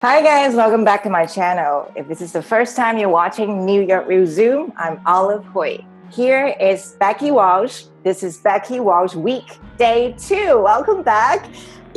Hi guys, welcome back to my channel. If this is the first time you're watching New York Resume, I'm Olive Hoy. Here is Becky Walsh. This is Becky Walsh week day 2. Welcome back.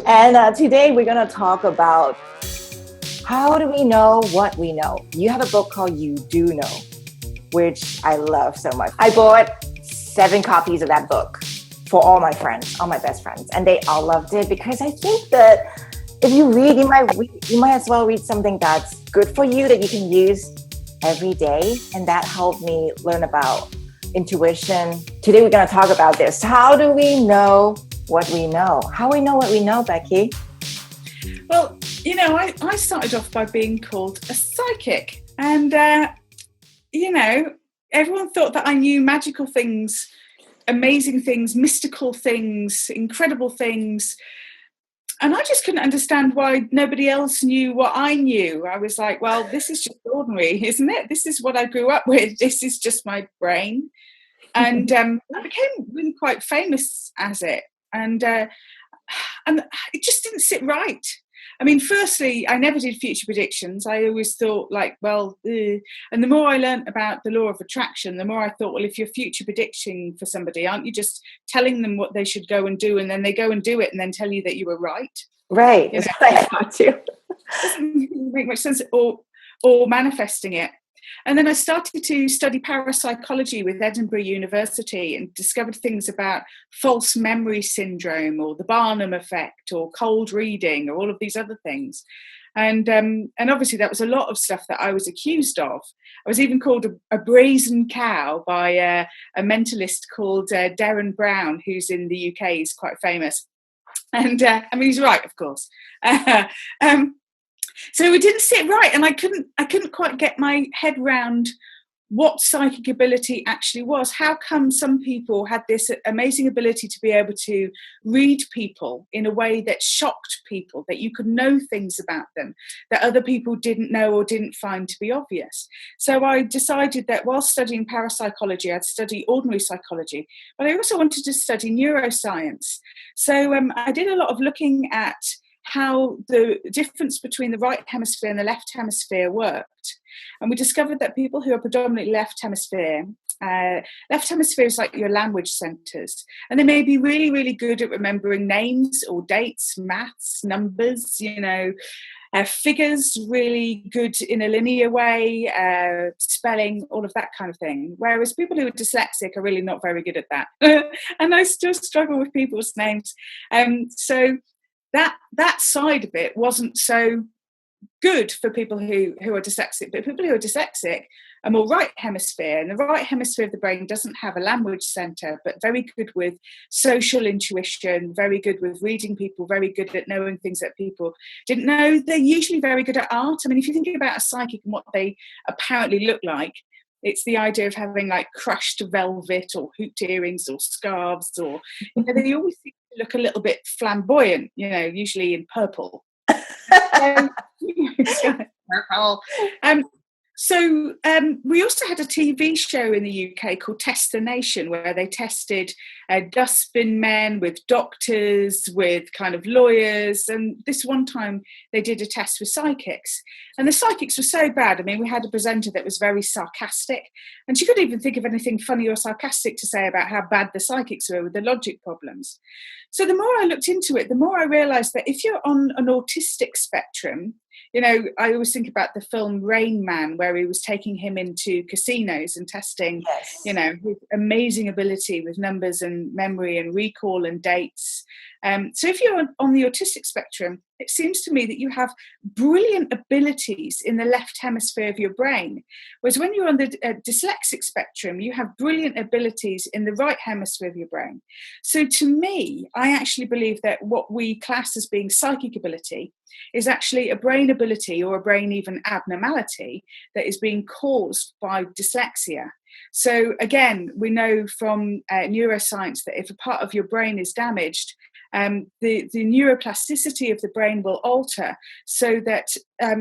And today we're going to talk about how do we know what we know. You have a book called You Do Know, which I love so much. I bought 7 copies of that book for all my friends, all my best friends, and they all loved it because I think that if you read, you might as well read something that's good for you that you can use every day. And that helped me learn about intuition. Today we're going to talk about this. How do we know what we know? How we know what we know, Becky? Well, I started off by being called a psychic. And, everyone thought that I knew magical things, amazing things, mystical things, incredible things. And I just couldn't understand why nobody else knew what I knew. I was like, well, this is just ordinary, isn't it? This is what I grew up with. This is just my brain. And I became really quite famous as it. And it just didn't sit right. I mean, firstly, I never did future predictions. I always thought and the more I learned about the law of attraction, the more I thought, well, if you're future predicting for somebody, aren't you just telling them what they should go and do, and then they go and do it and then tell you that you were right? Right. That's what I thought too. Doesn't make much sense, or manifesting it. And then I started to study parapsychology with Edinburgh University and discovered things about false memory syndrome or the Barnum effect or cold reading or all of these other things. And obviously that was a lot of stuff that I was accused of. I was even called a brazen cow by a mentalist called Darren Brown, who's in the UK. He's quite famous. And he's right, of course. So it didn't sit right, and I couldn't quite get my head round what psychic ability actually was. How come some people had this amazing ability to be able to read people in a way that shocked people, that you could know things about them that other people didn't know or didn't find to be obvious? So I decided that while studying parapsychology, I'd study ordinary psychology, but I also wanted to study neuroscience. So I did a lot of looking at how the difference between the right hemisphere and the left hemisphere worked. And we discovered that people who are predominantly left hemisphere is like your language centers. And they may be really, really good at remembering names or dates, maths, numbers, figures, really good in a linear way, spelling, all of that kind of thing. Whereas people who are dyslexic are really not very good at that. And I still struggle with people's names. So that side of it wasn't so good for people who are dyslexic, but people who are dyslexic are more right hemisphere, and the right hemisphere of the brain doesn't have a language center, but very good with social intuition, very good with reading people, very good at knowing things that people didn't know. They're usually very good at art. I mean, if you think about a psychic and what they apparently look like, it's the idea of having like crushed velvet or hooped earrings or scarves, or they always seem to look a little bit flamboyant, usually in purple. Purple. So we also had a TV show in the UK called Test the Nation, where they tested dustbin men with doctors, with kind of lawyers. And this one time they did a test with psychics. And the psychics were so bad. I mean, we had a presenter that was very sarcastic, and she couldn't even think of anything funny or sarcastic to say about how bad the psychics were with the logic problems. So the more I looked into it, the more I realised that if you're on an autistic spectrum, I always think about the film Rain Man, where he was taking him into casinos and testing, Yes. his amazing ability with numbers and memory and recall and dates. So if you're on the autistic spectrum, it seems to me that you have brilliant abilities in the left hemisphere of your brain. Whereas when you're on the dyslexic spectrum, you have brilliant abilities in the right hemisphere of your brain. So to me, I actually believe that what we class as being psychic ability is actually a brain ability, or a brain even abnormality, that is being caused by dyslexia. So again, we know from neuroscience that if a part of your brain is damaged, the neuroplasticity of the brain will alter so that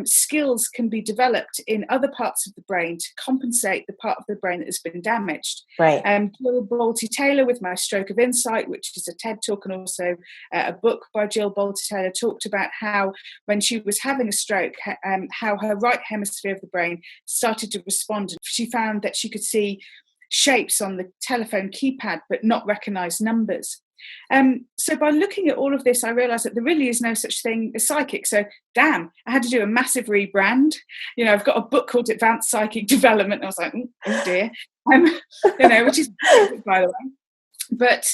skills can be developed in other parts of the brain to compensate the part of the brain that has been damaged. Right. Jill Bolte-Taylor with My Stroke of Insight, which is a TED talk and also a book by Jill Bolte-Taylor, talked about how when she was having a stroke, how her right hemisphere of the brain started to respond. She found that she could see shapes on the telephone keypad but not recognize numbers. So by looking at all of this, I realized that there really is no such thing as psychic. So damn, I had to do a massive rebrand. I've got a book called Advanced Psychic Development. I was like, oh dear, which is by the way. But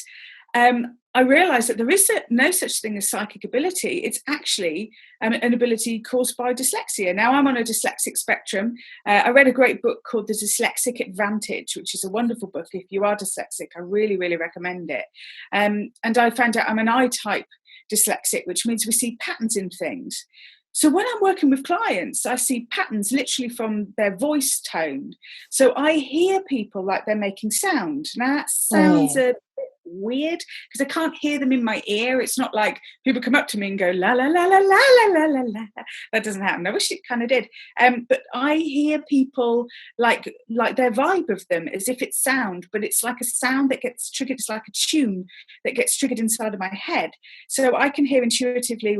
I realized that there is no such thing as psychic ability. It's actually an ability caused by dyslexia. Now, I'm on a dyslexic spectrum. I read a great book called The Dyslexic Advantage, which is a wonderful book. If you are dyslexic, I really, really recommend it. And I found out I'm an I-type dyslexic, which means we see patterns in things. So when I'm working with clients, I see patterns literally from their voice tone. So I hear people like they're making sound. Now that sounds a bit weird because I can't hear them in my ear. It's not like people come up to me and go la la la la la la la la la. That doesn't happen. I wish it kind of did. But I hear people like their vibe of them as if it's sound, but it's like a sound that gets triggered. It's like a tune that gets triggered inside of my head. So I can hear intuitively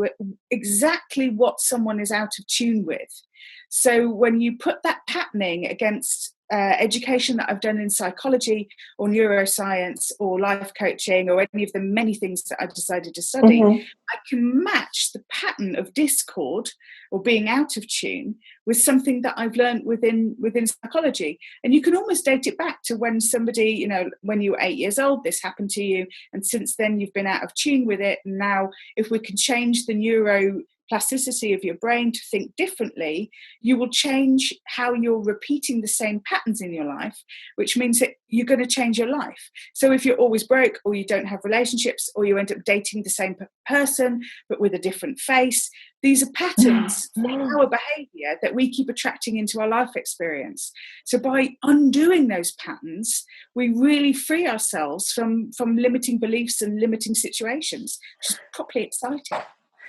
exactly what someone is out of tune with. So when you put that patterning against education that I've done in psychology or neuroscience or life coaching or any of the many things that I decided to study, I can match the pattern of discord or being out of tune with something that I've learned within psychology. And you can almost date it back to when somebody, when you were 8 years old, this happened to you. And since then you've been out of tune with it. And now if we can change the neuroplasticity of your brain to think differently, you will change how you're repeating the same patterns in your life, which means that you're going to change your life. So if you're always broke or you don't have relationships or you end up dating the same person but with a different face, these are patterns in our behavior that we keep attracting into our life experience. So by undoing those patterns, we really free ourselves from limiting beliefs and limiting situations, which is properly exciting.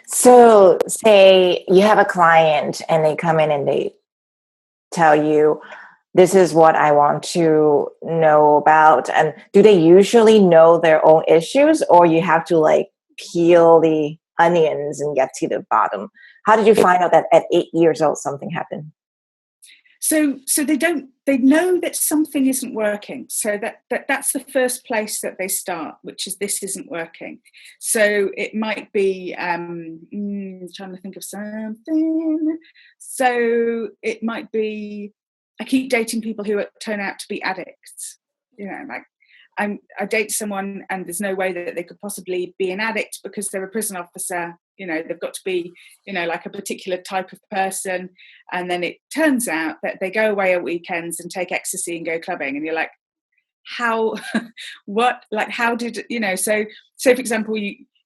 So say you have a client and they come in and they tell you, this is what I want to know about. And do they usually know their own issues, or you have to peel the onions and get to the bottom? How did you find out that at 8 years old something happened? So they know that something isn't working. So that's the first place that they start, which is this isn't working. So it might be, trying to think of something. So it might be, I keep dating people who turn out to be addicts. I date someone and there's no way that they could possibly be an addict because they're a prison officer. They've got to be, like a particular type of person. And then it turns out that they go away at weekends and take ecstasy and go clubbing. And you're like, how, what, how did, so for example,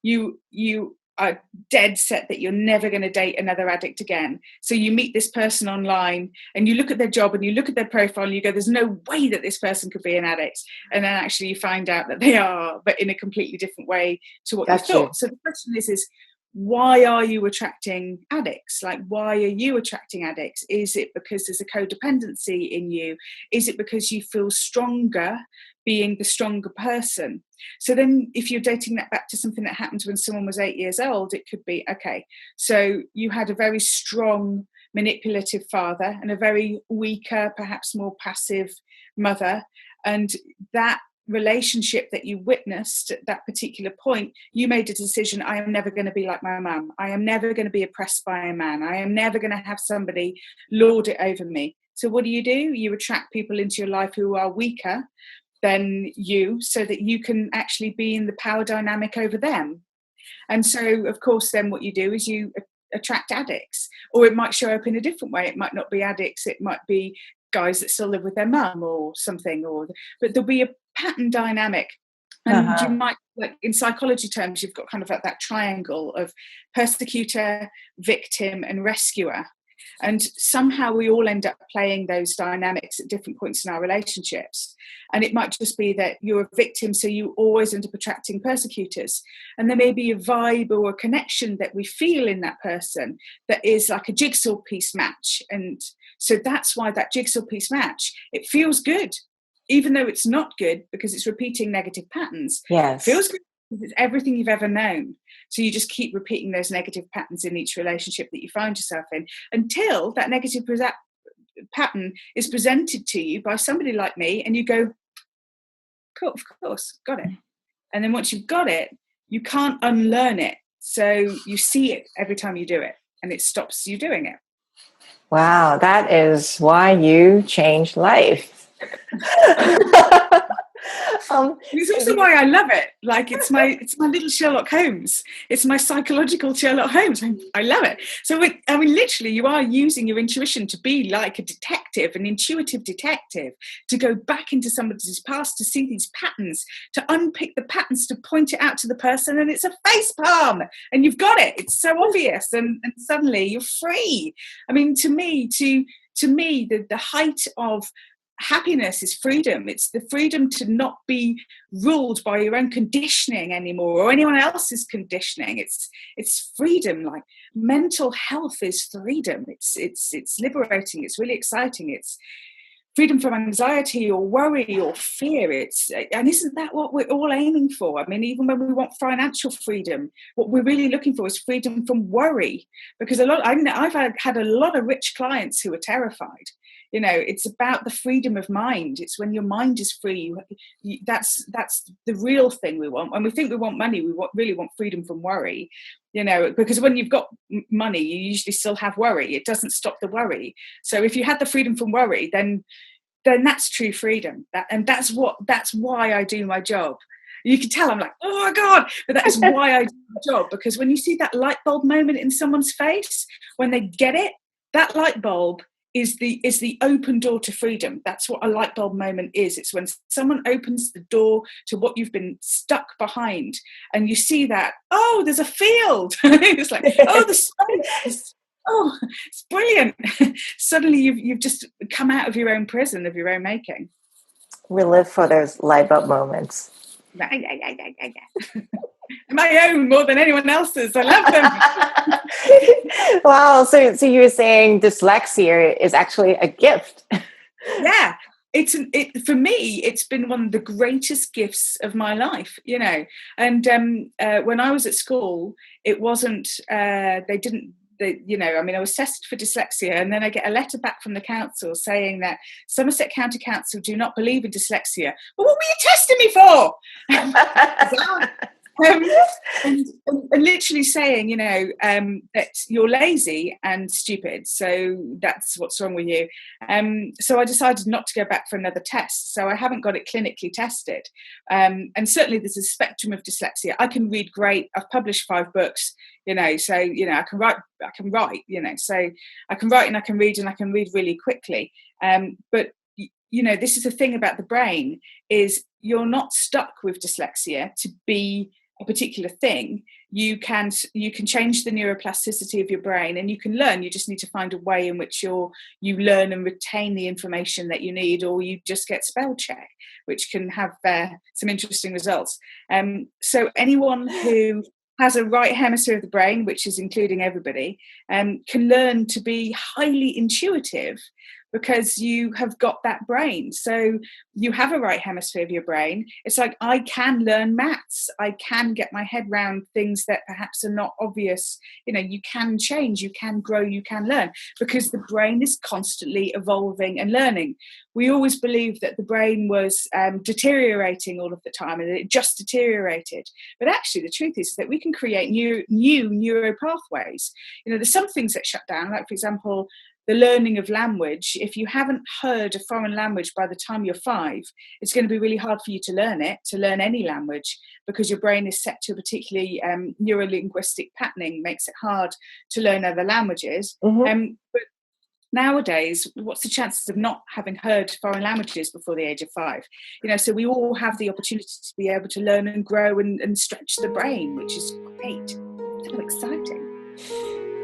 you are dead set that you're never going to date another addict again. So you meet this person online and you look at their job and you look at their profile and you go, there's no way that this person could be an addict. And then actually you find out that they are, but in a completely different way to what you thought. So the question is why are you attracting addicts? Why are you attracting addicts? Is it because there's a codependency in you? Is it because you feel stronger being the stronger person? So then if you're dating that back to something that happened when someone was 8 years old, it could be, okay, so you had a very strong manipulative father and a very weaker, perhaps more passive mother. And that relationship that you witnessed at that particular point, you made a decision, I am never going to be like my mum. I am never going to be oppressed by a man. I am never going to have somebody lord it over me. So what do? You attract people into your life who are weaker than you so that you can actually be in the power dynamic over them. And so, of course, then what you do is you attract addicts, or it might show up in a different way. It might not be addicts. It might be guys that still live with their mum or something, but there'll be a pattern dynamic. And you might, in psychology terms, you've got kind of that triangle of persecutor, victim and rescuer. And somehow we all end up playing those dynamics at different points in our relationships. And it might just be that you're a victim, so you always end up attracting persecutors. And there may be a vibe or a connection that we feel in that person that is like a jigsaw piece match. And so that's why that jigsaw piece match, it feels good, even though it's not good because it's repeating negative patterns. Yes. It feels good because it's everything you've ever known. So you just keep repeating those negative patterns in each relationship that you find yourself in until that negative pattern is presented to you by somebody like me, and you go, cool, of course, got it. And then once you've got it, you can't unlearn it. So you see it every time you do it, and it stops you doing it. Wow, that is why you changed life. It's also why I love it. Like it's my little Sherlock Holmes. It's my psychological Sherlock Holmes. I love it. So literally, you are using your intuition to be like a detective, an intuitive detective, to go back into somebody's past to see these patterns, to unpick the patterns, to point it out to the person, and it's a face palm, and you've got it. It's so obvious, and suddenly you're free. I mean, to me, the height of happiness is freedom. It's the freedom to not be ruled by your own conditioning anymore or anyone else's conditioning. It's freedom. Like mental health is freedom. It's liberating. It's really exciting. It's freedom from anxiety or worry or fear. And isn't that what we're all aiming for? I mean, even when we want financial freedom, what we're really looking for is freedom from worry. Because I've had a lot of rich clients who are terrified. You know, it's about the freedom of mind. It's when your mind is free. That's the real thing we want. When we think we want money, we really want freedom from worry. You know, because when you've got money, you usually still have worry. It doesn't stop the worry. So if you had the freedom from worry, then that's true freedom. That's why I do my job. You can tell I'm like, oh my God, but that is why I do my job. Because when you see that light bulb moment in someone's face, when they get it, that light bulb is the open door to freedom. That's what a light bulb moment is. It's when someone opens the door to what you've been stuck behind, and you see that, oh, there's a field. It's like, oh, the space. Oh, it's brilliant. Suddenly you've just come out of your own prison of your own making. We live for those light bulb moments. My own more than anyone else's. I love them. Wow. So you were saying dyslexia is actually a gift. Yeah. For me, it's been one of the greatest gifts of my life, you know. And when I was at school, it wasn't, I was tested for dyslexia, and then I get a letter back from the council saying that Somerset County Council do not believe in dyslexia. Well, what were you testing me for? And literally saying, you know, that you're lazy and stupid, so that's what's wrong with you. So I decided not to go back for another test. So I haven't got it clinically tested. And certainly there's a spectrum of dyslexia. I can read great. I've published 5 books, you know, so, you know, I can write, you know, so I can write and I can read really quickly. But you know, this is the thing about the brain, is you're not stuck with dyslexia to be a particular thing. You can change the neuroplasticity of your brain, and you can learn. You just need to find a way in which you learn and retain the information that you need, or you just get spell check, which can have some interesting results. So anyone who has a right hemisphere of the brain, which is including everybody, can learn to be highly intuitive, because you have got that brain. So you have a right hemisphere of your brain. It's like, I can learn maths. I can get my head around things that perhaps are not obvious. You know, you can change, you can grow, you can learn, because the brain is constantly evolving and learning. We always believed that the brain was deteriorating all of the time, and it just deteriorated. But actually, the truth is that we can create new neuro pathways. You know, there's some things that shut down, like, for example, the learning of language. If you haven't heard a foreign language by the time you're 5, it's going to be really hard for you to learn any language, because your brain is set to a particularly neurolinguistic patterning, makes it hard to learn other languages. Mm-hmm. But nowadays, what's the chances of not having heard foreign languages before the age of 5? You know, so we all have the opportunity to be able to learn and grow and stretch the brain, which is great. So exciting.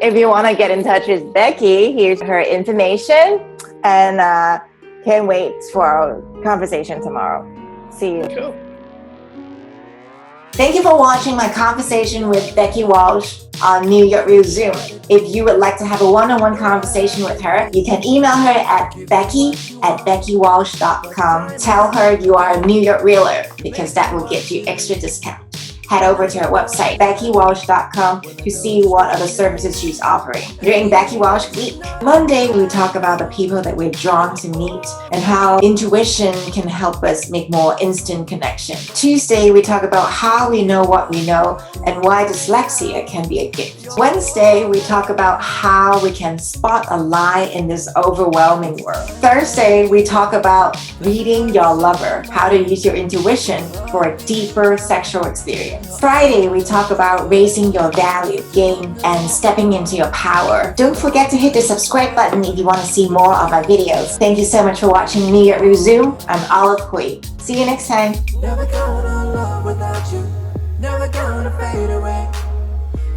If you want to get in touch with Becky, here's her information. And can't wait for our conversation tomorrow. See you. Cool. Thank you for watching my conversation with Becky Walsh on New York Real Zoom. If you would like to have a one-on-one conversation with her, you can email her at becky@beckywalsh.com. Tell her you are a New York Realer because that will get you extra discount. Head over to her website, beckywalsh.com, to see what other services she's offering during Becky Walsh Week. Monday, we talk about the people that we're drawn to meet and how intuition can help us make more instant connection. Tuesday, we talk about how we know what we know and why dyslexia can be a gift. Wednesday, we talk about how we can spot a lie in this overwhelming world. Thursday, we talk about reading your lover, how to use your intuition for a deeper sexual experience. Friday, we talk about raising your value, game, and stepping into your power. Don't forget to hit the subscribe button if you want to see more of my videos. Thank you so much for watching New York Real Zoom. I'm Olive Hui. See you next time. Never gonna love without you. Never gonna fade away.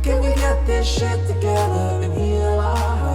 Can we get this shit together and heal our hearts?